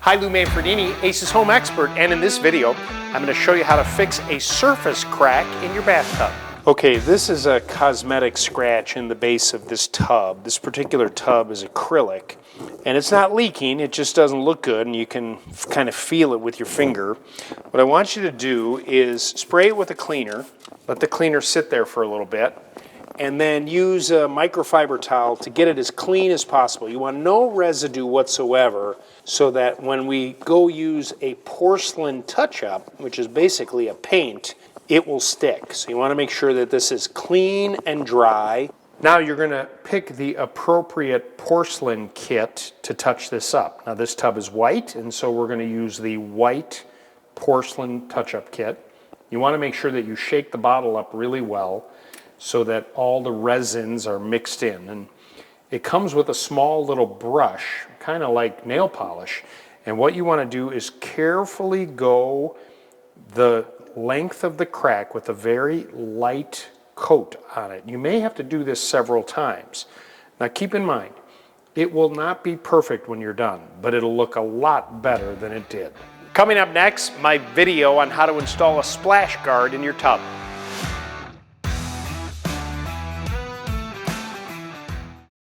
Hi, Lou Manfredini, Ace's home expert, and in this video, I'm going to show you how to fix a surface crack in your bathtub. Okay, this is a cosmetic scratch in the base of this tub. This particular tub is acrylic, and it's not leaking, it just doesn't look good, and you can kind of feel it with your finger. What I want you to do is spray it with a cleaner, let the cleaner sit there for a little bit, and then use a microfiber towel to get it as clean as possible. You want no residue whatsoever so that when we go use a porcelain touch-up, which is basically a paint, it will stick. So you want to make sure that this is clean and dry. Now you're going to pick the appropriate porcelain kit to touch this up. Now this tub is white, and so we're going to use the white porcelain touch-up kit. You want to make sure that you shake the bottle up really well so that all the resins are mixed in. And it comes with a small little brush, kind of like nail polish. And what you want to do is carefully go the length of the crack with a very light coat on it. You may have to do this several times. Now keep in mind, it will not be perfect when you're done, but it'll look a lot better than it did. Coming up next, my video on how to install a splash guard in your tub.